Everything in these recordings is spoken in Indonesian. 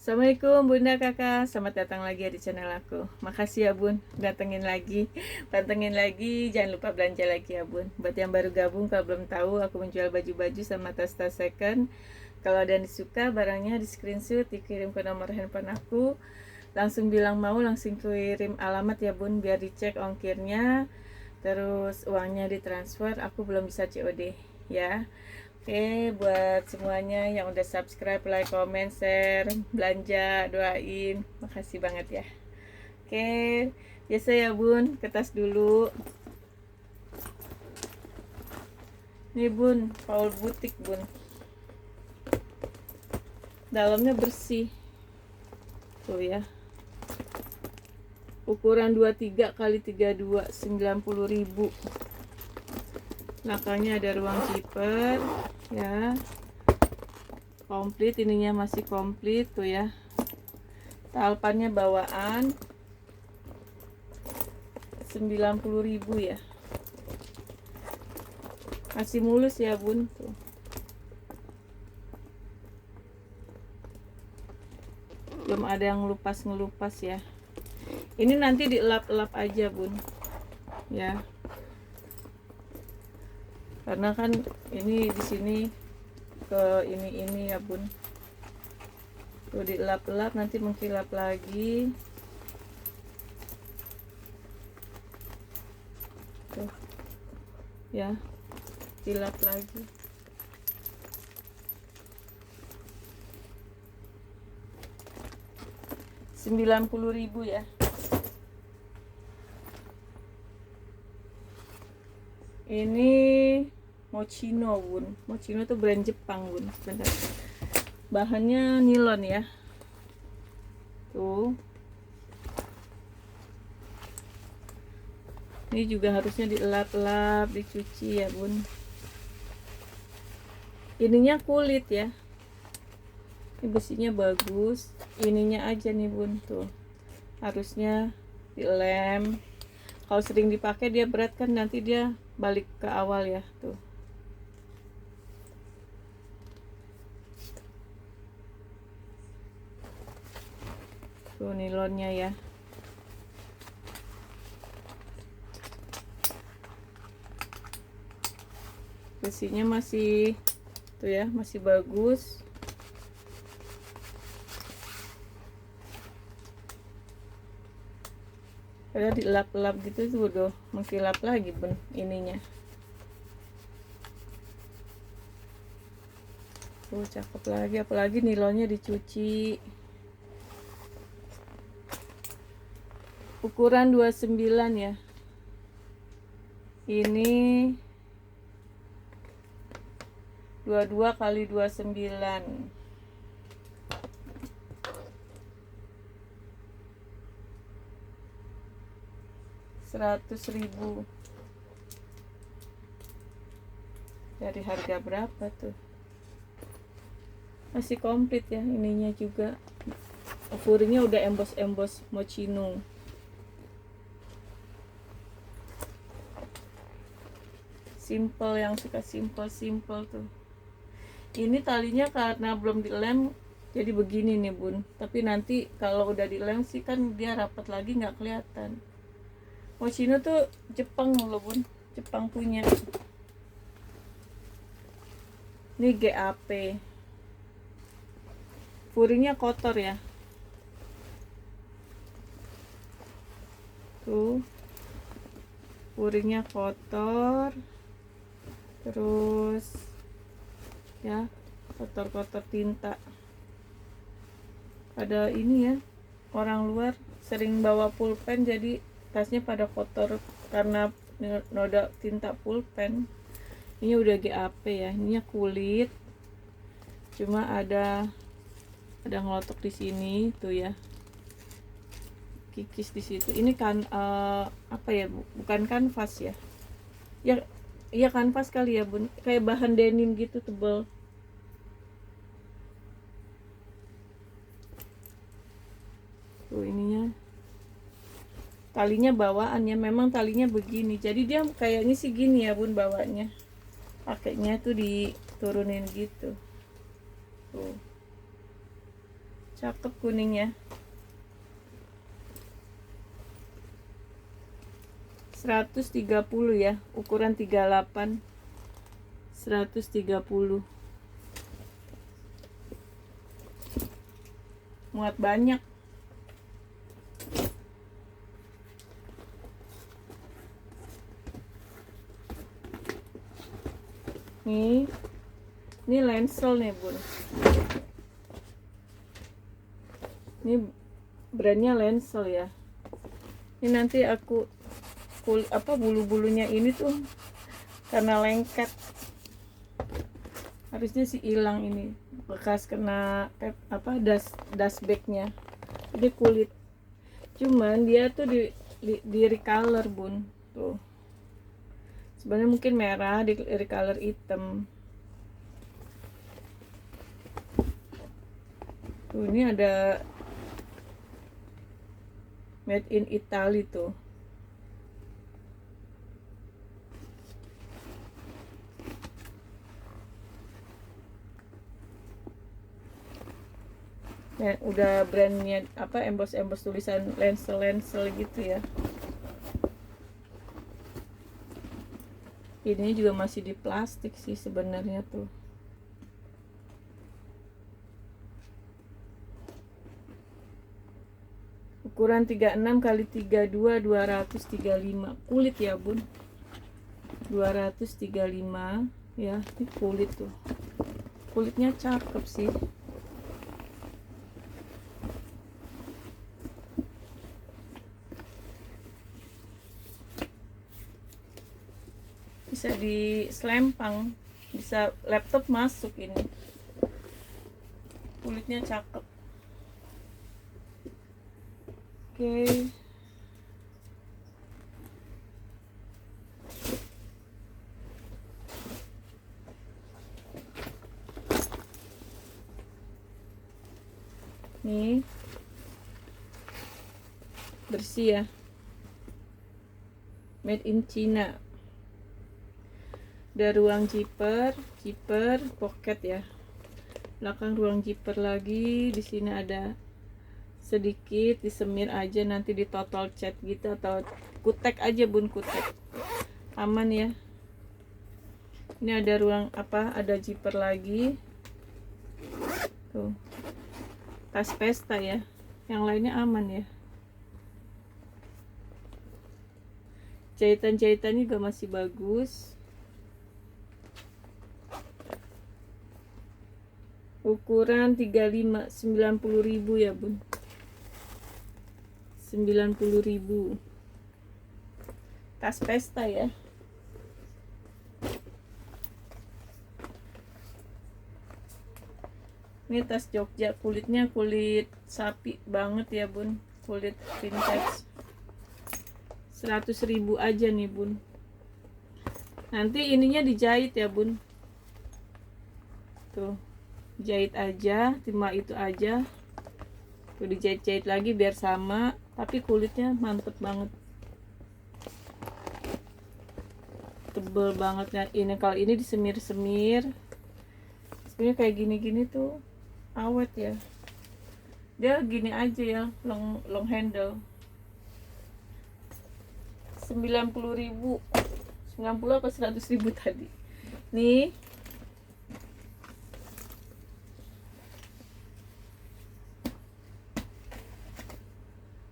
Assalamualaikum Bunda Kakak, selamat datang lagi di channel aku. Makasih ya Bun, datengin lagi, pantengin lagi, jangan lupa belanja lagi ya Bun. Buat yang baru gabung, kalau belum tahu, aku menjual baju-baju sama tas-tas second. Kalau ada yang disuka, barangnya di screenshot, dikirim ke nomor handphone aku. Langsung bilang mau, langsung kirim alamat ya Bun, biar dicek ongkirnya. Terus uangnya ditransfer, aku belum bisa COD ya. Oke, buat semuanya yang udah subscribe, like, comment, share, belanja, doain, makasih banget ya. Oke, biasa ya Bun, kertas dulu. Nih Bun, Paul Boutique Bun. Dalamnya bersih. Tuh ya. Ukuran 23 kali 32, 90.000. Belakangnya ada ruang zipper ya. Komplit, ininya masih komplit tuh ya. Talpannya bawaan 90.000 ya. Masih mulus ya Bun tuh. Belum ada yang ngelupas ya. Ini nanti dielap-elap aja Bun ya. Karena kan ini di sini ke ini ya Bun. Tuh dielap-elap, nanti mengkilap lagi. Tuh. Ya. Kilap lagi. Rp90.000 ya. Ini Mochino Bun. Mochino tuh brand Jepang Bun. Bentar. Bahannya nilon ya. Tuh. Ini juga harusnya dielap-elap, dicuci ya Bun. Ininya kulit ya. Ini besinya bagus. Ininya aja nih Bun tuh. Harusnya dilem. Kalau sering dipakai dia berat kan, nanti dia balik ke awal ya tuh. Tuh nilonnya ya. Besinya masih tuh ya, masih bagus. Kalau dilap-lap gitu tuh udah mengkilap lagi Bun ininya. Tuh cakep lagi, apalagi nilonnya dicuci. Ukuran 29 ya. Ini 22 kali 29. 100.000. Dari harga berapa tuh? Masih komplit ya ininya juga. Furinya udah embos Mochino. Simple, yang suka simple tuh. Ini talinya karena belum dilem jadi begini nih Bun. Tapi nanti kalau udah dilem sih kan dia rapat lagi, nggak kelihatan. Mochino tuh Jepang loh Bun, Jepang punya. Ini GAP. Furinya kotor ya. Tuh. Furinya kotor. Terus ya, kotor-kotor tinta. Ada ini ya, orang luar sering bawa pulpen jadi tasnya pada kotor karena noda tinta pulpen. Ini udah GAP ya, ininya kulit, cuma ada ngelotok di sini tuh ya, kikis di situ. Ini kan apa ya, bukan kanvas ya, ya iya kanvas kali ya Bun, kayak bahan denim gitu, tebel. Tuh ininya, talinya bawaan ya, memang talinya begini, jadi dia kayaknya sih gini ya Bun bawanya, pakainya tuh diturunin gitu tuh. Cakep kuningnya. 130 ya, ukuran 38. 130. Muat banyak. Ini Lancel nih bun. Ini brandnya Lancel ya. Ini nanti aku bulu-bulunya ini tuh karena lengket, harusnya sih hilang ini, bekas kena dashbacknya. Jadi kulit, cuman dia tuh di recolor bun. Tuh sebenarnya mungkin merah, di recolor hitam. Tuh ini ada made in Italy tuh. Nah, udah brandnya emboss tulisan Lancel gitu ya. Ini juga masih di plastik sih sebenarnya tuh. Ukuran 36 x 32 235. Kulit ya bun, 235 ya. Ini kulit tuh, kulitnya cakep sih. Bisa di selempang, bisa laptop masuk ini. Kulitnya cakep. Oke. Nih. Bersih ya. Made in China. Ada ruang zipper pocket ya. Belakang ruang zipper lagi. Di sini ada sedikit, disemir aja, nanti ditotol cat gitu atau kutek aja bun, kutek. Aman ya. Ini ada ruang ada zipper lagi. Tuh. Tas pesta ya. Yang lainnya aman ya. Jahitan-jahitannya juga masih bagus. Ukuran 35, 90.000 ya bun. 90.000. Tas pesta ya. Ini tas Jogja, kulitnya kulit sapi banget ya bun, kulit vintage. 100.000 aja nih bun. Nanti ininya dijahit ya bun. Tuh, jahit aja, cuma itu aja. Tuh dijahit-jahit lagi biar sama, tapi kulitnya mantep banget, tebel banget ya. Ini kalau ini disemir-semir, sebenarnya kayak gini-gini tuh awet ya. Dia gini aja ya, long handle. 90.000, 90 apa 100.000 tadi. Nih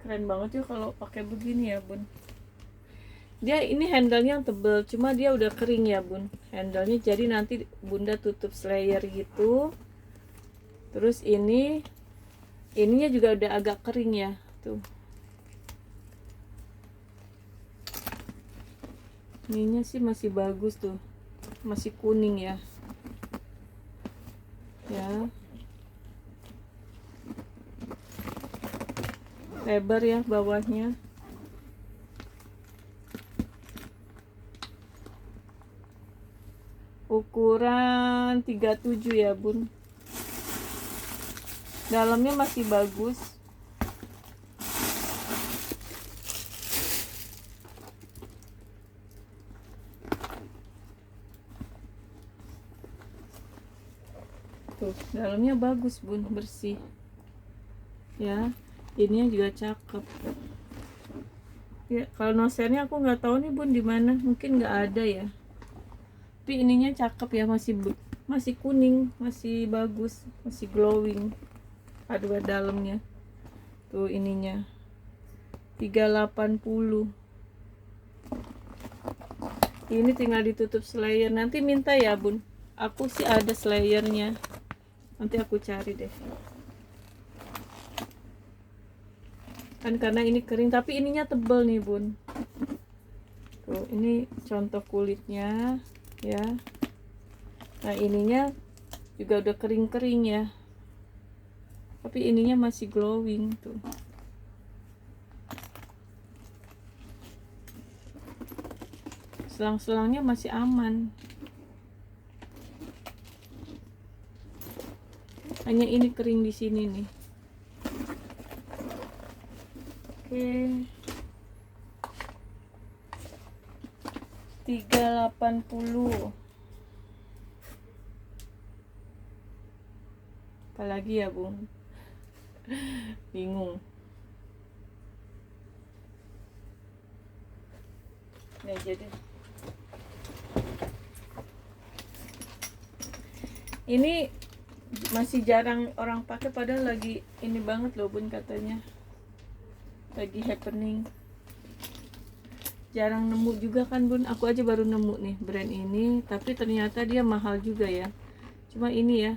keren banget ya kalau pakai begini ya bun. Dia ini handle-nya yang tebel, cuma dia udah kering ya bun handle-nya, jadi nanti bunda tutup slayer gitu. Terus ininya juga udah agak kering ya tuh. Ininya sih masih bagus tuh, masih kuning ya. Ya. Lebar ya bawahnya. Ukuran 37 ya bun. Dalamnya masih bagus. Tuh, dalamnya bagus bun, bersih. ya. Ininya juga cakep ya. Kalau nosernya aku nggak tahu nih bun di mana, mungkin nggak ada ya, tapi ininya cakep ya, masih kuning, masih bagus, masih glowing. Aduh, dalamnya tuh ininya 380. Ini tinggal ditutup slayer, nanti minta ya bun, aku sih ada slayernya, nanti aku cari deh kan, karena ini kering tapi ininya tebel nih bun. Tuh ini contoh kulitnya ya. Nah ininya juga udah kering-kering ya, tapi ininya masih glowing tuh. Selang-selangnya masih aman, hanya ini kering di sini nih. Oke, 380. Apalagi ya bung, bingung. Nah jadi ini masih jarang orang pakai, padahal lagi ini banget loh bun, katanya lagi happening. Jarang nemu juga kan bun, aku aja baru nemu nih brand ini, tapi ternyata dia mahal juga ya. Cuma ini ya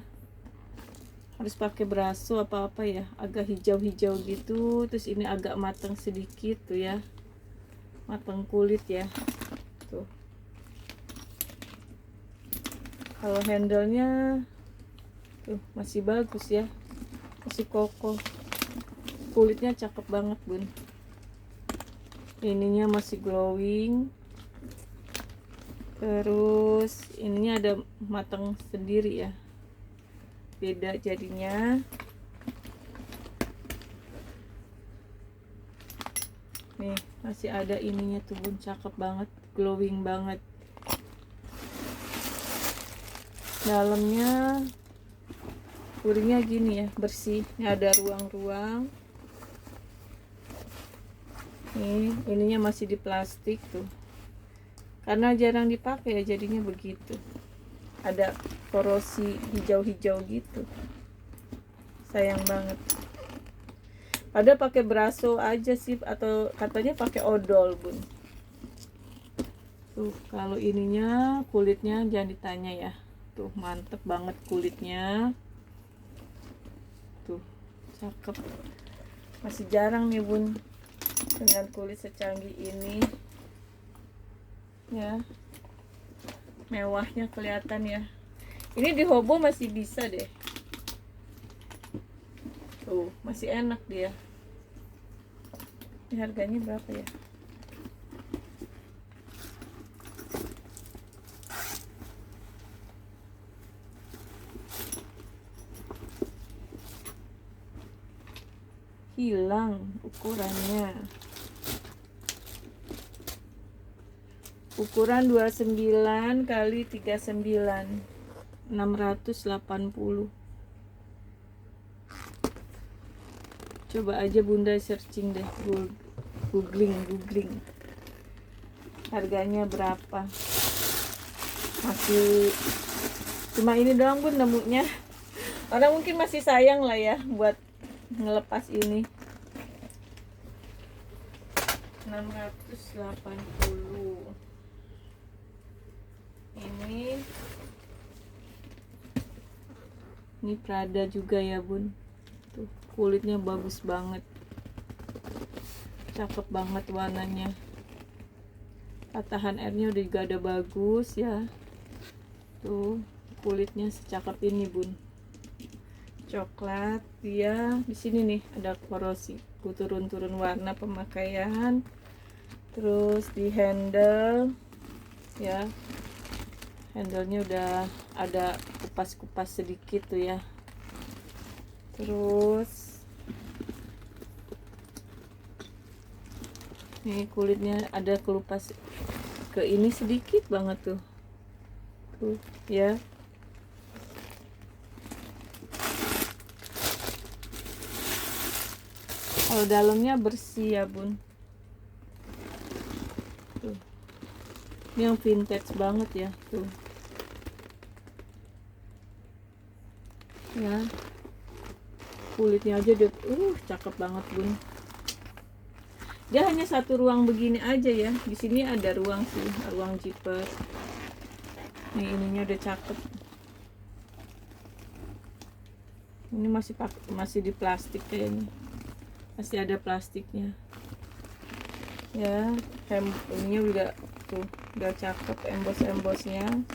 harus pakai braso apa ya, agak hijau-hijau gitu. Terus ini agak matang sedikit tuh ya, matang kulit ya tuh. Kalau handle-nya tuh masih bagus ya, masih kokoh, kulitnya cakep banget bun. Ininya masih glowing, terus ininya ada matang sendiri ya, beda jadinya. Nih masih ada ininya tuh bun, cakep banget, glowing banget. Dalamnya kuringnya gini ya, bersih. Ini ada ruang-ruang. Nih ininya masih di plastik tuh, karena jarang dipakai ya jadinya begitu, ada korosi hijau-hijau gitu, sayang banget. Padahal pakai braso aja sih, atau katanya pakai odol bun. Tuh kalau ininya kulitnya jangan ditanya ya, tuh mantep banget kulitnya tuh, cakep. Masih jarang nih bun dengan kulit secanggih ini ya, mewahnya kelihatan ya. Ini di Hobo masih bisa deh tuh, masih enak dia. Ini harganya berapa ya? Hilang ukurannya, ukuran 29 kali 39, 680. Coba aja bunda searching deh, googling harganya berapa. Masih cuma ini doang bun nemunya, orang mungkin masih sayang lah ya buat ngelepas ini. 680 ini Prada juga ya bun, tuh kulitnya bagus banget, cakep banget warnanya, patahan airnya udah juga ada bagus ya. Tuh kulitnya secakep ini bun, coklat dia. Di sini nih ada korosi, turun warna pemakaian. Terus di handle ya, handlenya udah ada kupas-kupas sedikit tuh ya. Terus nih kulitnya ada kelupas ke ini sedikit banget tuh ya. Kalau dalamnya bersih ya bun. Tuh. Ini yang vintage banget ya tuh. Ya. Kulitnya aja udah cakep banget bun. Dia hanya satu ruang begini aja ya. Di sini ada ruang sih, ruang zipper. Nih ininya udah cakep. Ini masih di plastik kayaknya. Masih ada plastiknya. Ya, ininya juga tuh udah cakep embos-embosnya.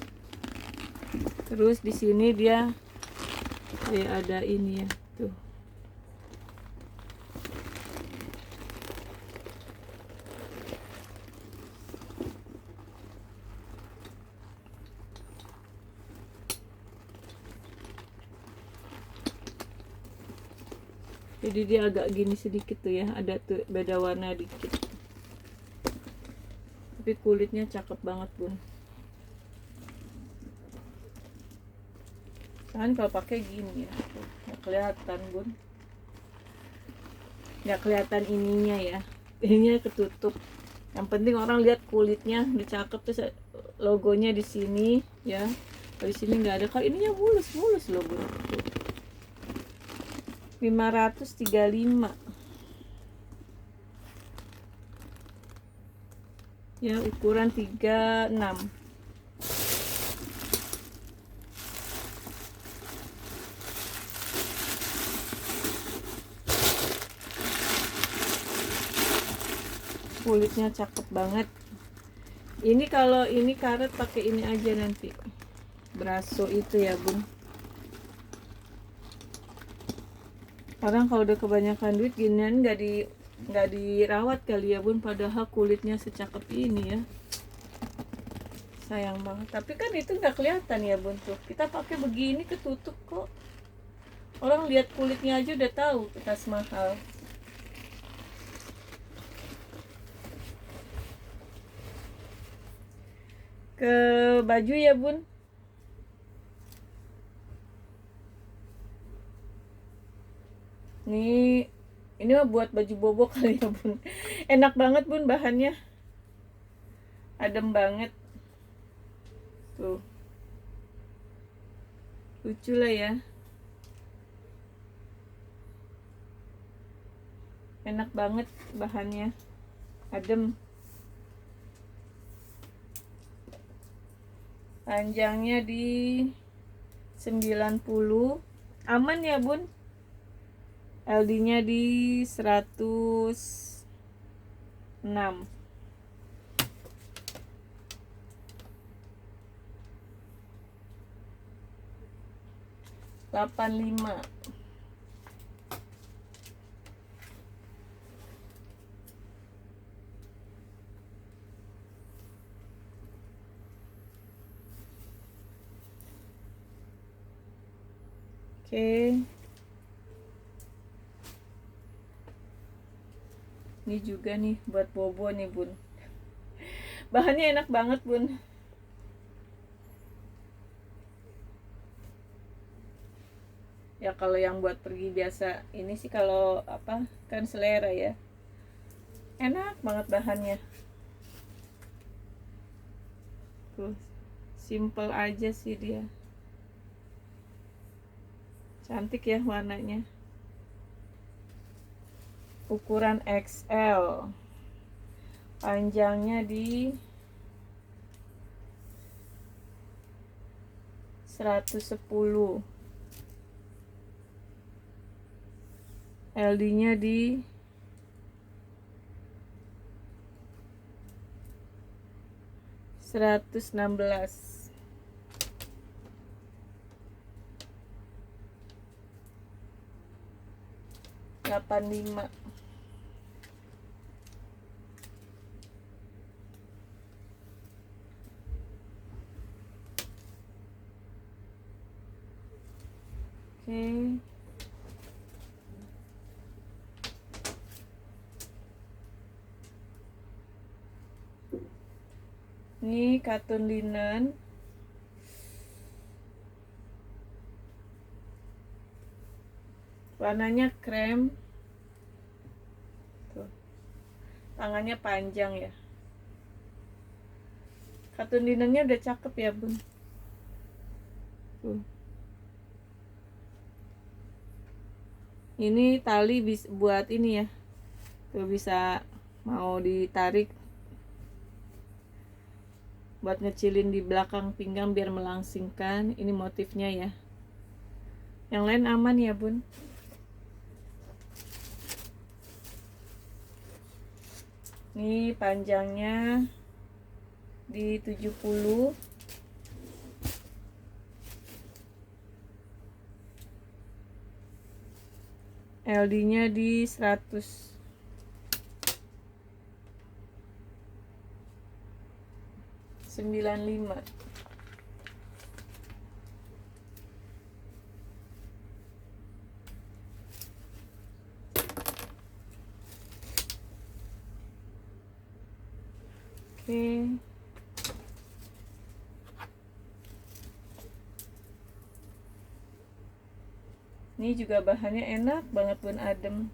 Terus di sini dia kayak ada ini ya, tuh. Jadi dia agak gini sedikit tuh ya, ada tuh beda warna dikit. Tapi kulitnya cakep banget bun. Kan kalau pakai gini ya, nggak kelihatan bun. Nggak kelihatan ininya ya, ininya ketutup. Yang penting orang lihat kulitnya udah cakep, terus logonya di sini ya. Kalau di sini nggak ada, kalau ininya mulus loh bun. 535 ya, ukuran 36. Kulitnya cakep banget. Ini kalau ini karet pakai ini aja nanti, braso itu ya bun. Orang kalau udah kebanyakan duit ginian nggak dirawat kali ya bun, padahal kulitnya secakep ini ya. Sayang banget, tapi kan itu nggak kelihatan ya bun. Tuh kita pakai begini ketutup kok, orang lihat kulitnya aja udah tahu tas mahal. Ke baju ya bun. Ini mah buat baju bobo kali ya bun. Enak banget bun, bahannya adem banget tuh, lucu lah ya, enak banget bahannya, adem. Panjangnya di 90, aman ya bun. LD nya di 106, 85. Oke. Ini juga nih buat bobo nih bun. Bahannya enak banget bun. Ya kalau yang buat pergi biasa ini sih, kalau apa kan selera ya. Enak banget bahannya. Tuh, simple aja sih dia. Cantik ya warnanya. Ukuran XL. Panjangnya di 110. LD nya di 116. Delapan lima. Oke. Ini katun linen. Warnanya krem. tangannya panjang ya. Katun linennya udah cakep ya bun. Tuh. Ini tali buat ini ya, tuh bisa mau ditarik buat ngecilin di belakang pinggang biar melangsingkan. Ini motifnya ya. Yang lain aman ya bun. Ini panjangnya di 70, LD nya di 100, sembilan lima. Oke. Ini juga bahannya enak banget bun, adem.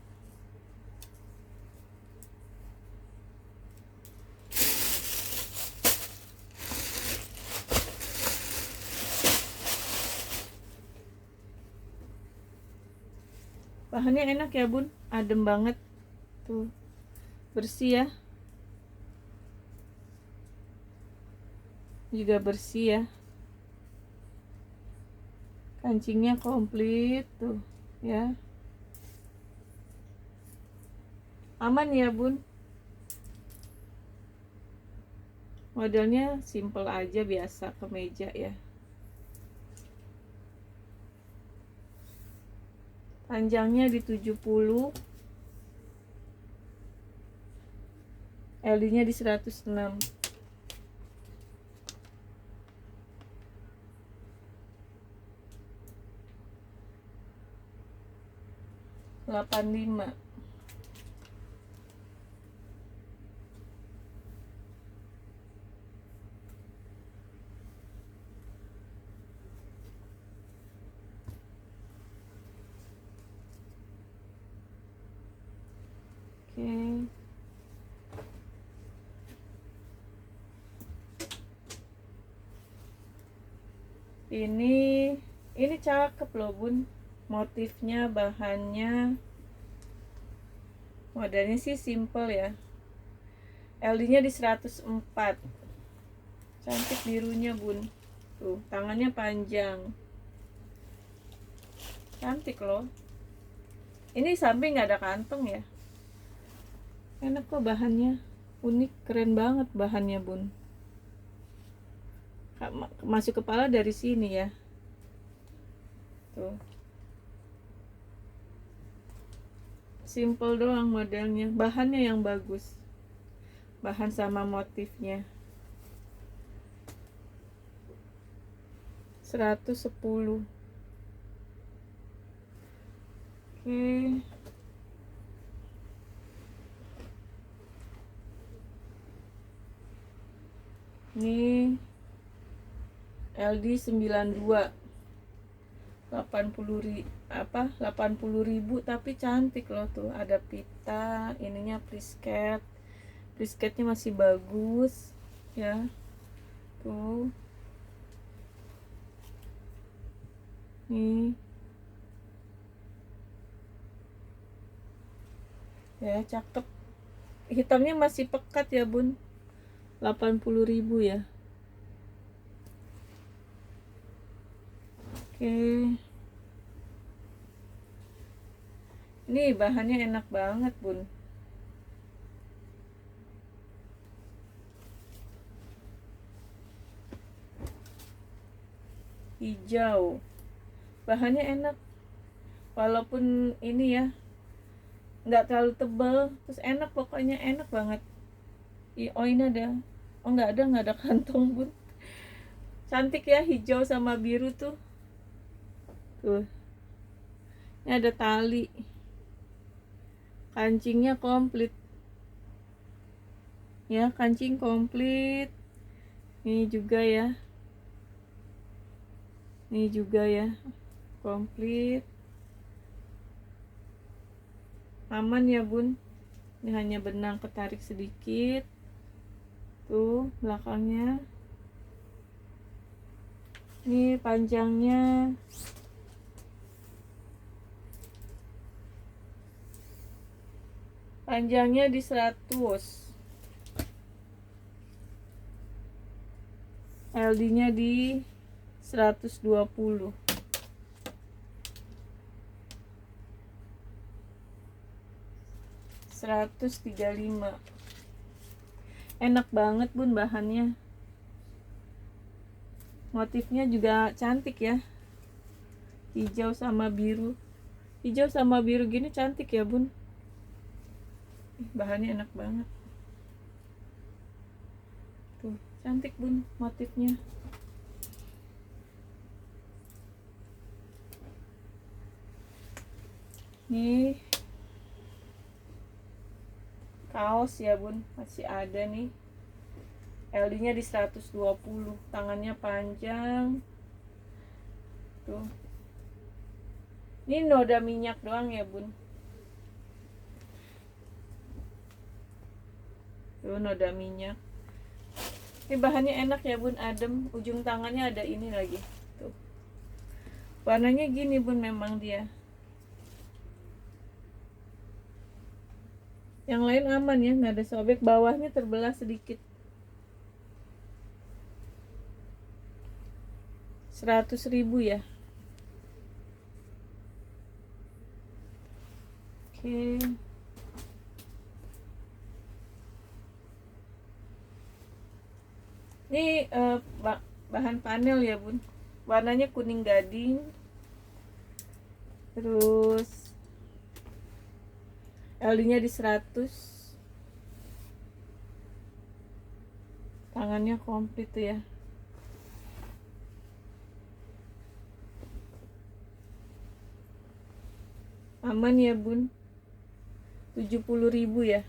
Bahannya enak ya bun, adem banget. Tuh, bersih ya. Juga bersih ya. Kancingnya komplit tuh ya. Aman ya bun. Modelnya simple aja, biasa kemeja ya. Panjangnya di 70, LD nya di 106. 85. Oke. Ini cakep loh bun. Motifnya, bahannya, modelnya sih simple ya. LD nya di 104. Cantik birunya bun. Tuh, tangannya panjang. Cantik loh. Ini samping nggak ada kantong ya. Enak kok bahannya. Unik, keren banget bahannya bun. Masuk kepala dari sini ya. Tuh. Simple doang modelnya. Bahannya yang bagus. Bahan sama motifnya. 110. Oke. Ini LD 92. 80.000 tapi cantik loh tuh. Ada pita, ininya prisket. Prisketnya masih bagus ya. Tuh. Nih. Ya, cakep. Hitamnya masih pekat ya bun. 80.000 ya. Oke. Ini bahannya enak banget bun. Hijau. Bahannya enak. Walaupun ini ya, nggak terlalu tebal, terus enak, pokoknya enak banget. Oh ini ada, oh nggak ada kantong bun. Cantik ya, hijau sama biru tuh. Tuh, ini ada tali. Kancingnya komplit ya, kancing komplit. Ini juga ya, ini juga ya, komplit. Aman ya bun. Ini hanya benang ketarik sedikit tuh belakangnya. Ini panjangnya di 100, LD nya di 120, 135. Enak banget bun bahannya, motifnya juga cantik ya, hijau sama biru gini cantik ya bun. Bahannya enak banget tuh, cantik bun motifnya. Nih kaos ya bun, masih ada nih, LD nya di 120, tangannya panjang tuh. Ini noda minyak doang ya bun, tuh noda minyak. Ini bahannya enak ya bun, adem, ujung tangannya ada ini lagi tuh, warnanya gini bun, memang dia. Yang lain aman ya, nggak ada sobek, bawahnya terbelah sedikit. 100.000 ya. Oke. Ini bahan panel ya bun, warnanya kuning gading, terus LD nya di 100, tangannya komplit tuh ya. Aman ya bun, 70.000 ya.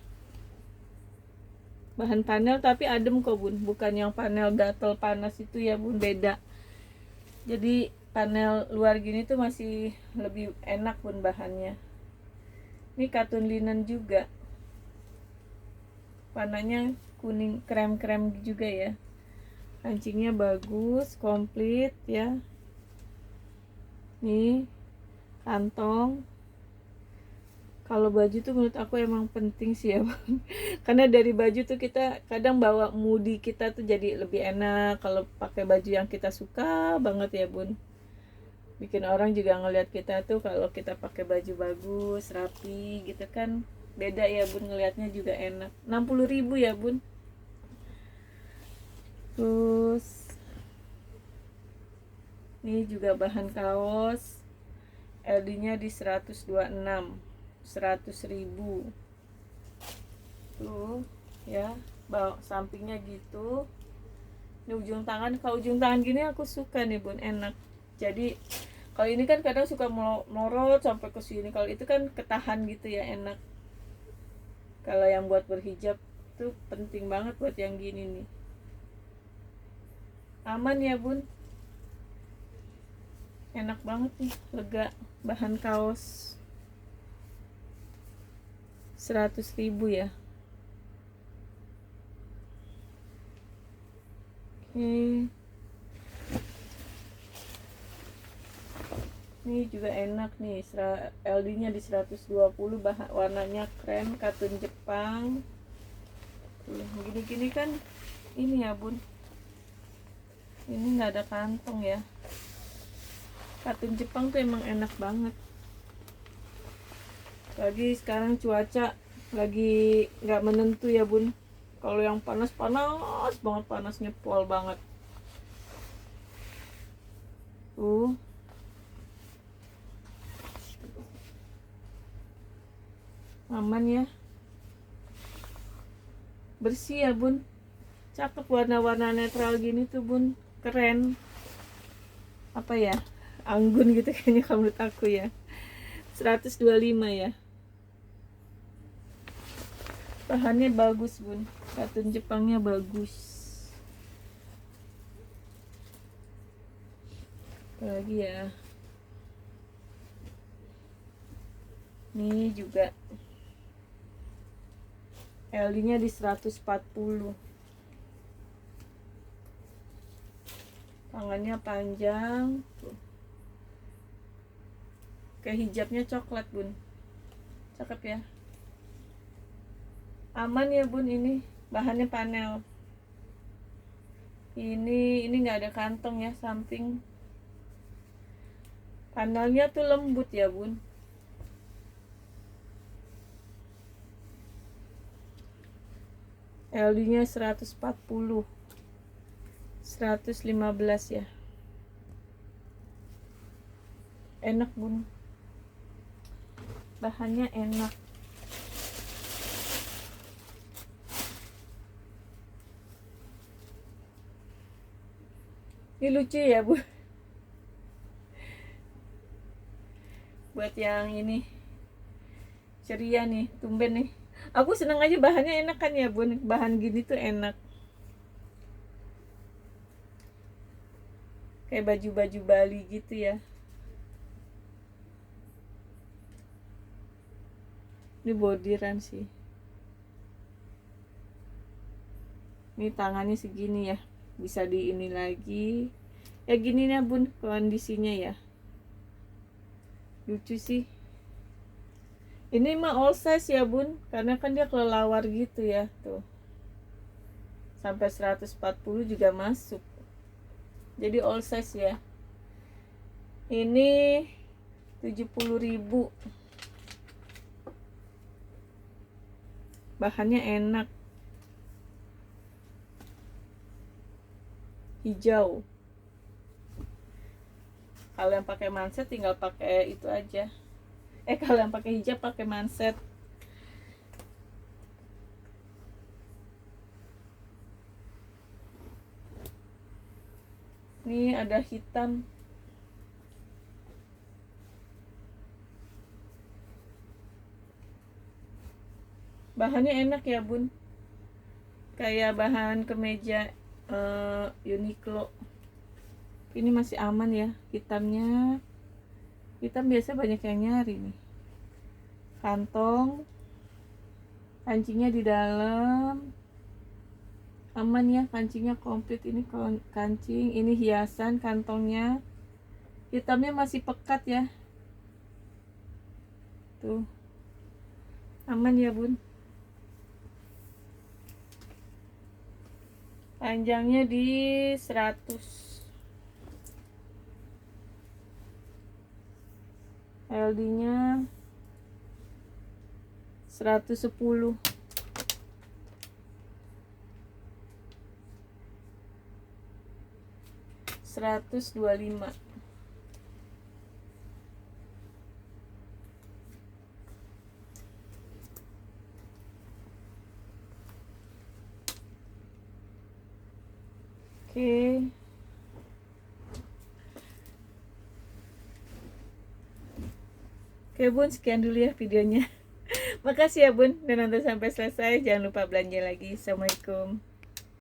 Bahan panel tapi adem kok bun, bukan yang panel gatel panas itu ya bun, beda. Jadi panel luar gini tuh masih lebih enak bun bahannya. Ini katun linen juga, warnanya kuning krem-krem juga ya. Kancingnya bagus, komplit ya. Nih kantong. Kalau baju tuh menurut aku emang penting sih ya bang. Karena dari baju tuh kita kadang bawa moodi kita tuh jadi lebih enak kalau pakai baju yang kita suka banget ya bun. Bikin orang juga ngelihat kita tuh kalau kita pakai baju bagus, rapi gitu kan, beda ya bun, ngelihatnya juga enak. 60.000 ya bun. Terus ini juga bahan kaos, LD nya di 126, 100.000 tuh ya. Sampingnya gitu. Ini ujung tangan, kalau ujung tangan gini aku suka nih bun, enak. Jadi kalau ini kan kadang suka melorot sampai ke sini, kalau itu kan ketahan gitu ya, enak. Kalau yang buat berhijab tuh penting banget buat yang gini nih. Aman ya bun, enak banget nih, lega. Bahan kaos 100.000 ya. Oke. Ini juga enak nih, LD nya di 120, bahan warnanya krem, katun Jepang. Gini-gini kan ini ya bun, ini nggak ada kantong ya. Katun Jepang tuh emang enak banget. Lagi sekarang cuaca lagi nggak menentu ya bun. Kalau yang panas banget, panasnya pol banget tuh. Aman ya, bersih ya bun, cakep, warna-warna netral gini tuh bun, keren. Apa ya, anggun gitu kayaknya kalau menurut aku ya. 125 ya. Bahannya bagus bun, katun Jepangnya bagus. Apa lagi ya, ini juga LD nya di 140. Tangannya panjang tuh. Kayak hijabnya coklat bun, cakep ya. Aman ya bun, ini bahannya panel. Ini nggak ada kantong ya samping. Panelnya tuh lembut ya bun. LD nya 140, 115 ya. Enak bun, bahannya enak. Ini lucu ya bu, buat yang ini ceria nih, tumben nih. Aku seneng aja bahannya enak kan ya bun, bahan gini tuh enak. Kayak baju-baju Bali gitu ya. Ini bordiran sih. Ini tangannya segini ya, bisa di ini lagi. Ya gini nih bun kondisinya ya. Lucu sih. Ini mah all size ya bun, karena kan dia kelelawar gitu ya tuh. Sampai 140 juga masuk. Jadi all size ya. Ini 70.000. Bahannya enak. Hijau. Kalau yang pakai manset tinggal pakai itu aja. Kalau yang pakai hijab pakai manset. Ini ada hitam. Bahannya enak ya bun, kayak bahan kemeja Uniqlo. Ini masih aman ya, hitamnya. Hitam biasa banyak yang nyari nih. Kantong, kancingnya di dalam, aman ya, kancingnya komplit. Ini kancing, ini hiasan kantongnya. Hitamnya masih pekat ya. Tuh, aman ya bun. Panjangnya di 100. LD nya 110. 125. Oke. Oke bun, sekian dulu ya videonya. Makasih ya bun udah nonton sampai selesai. Jangan lupa belanja lagi. Assalamualaikum.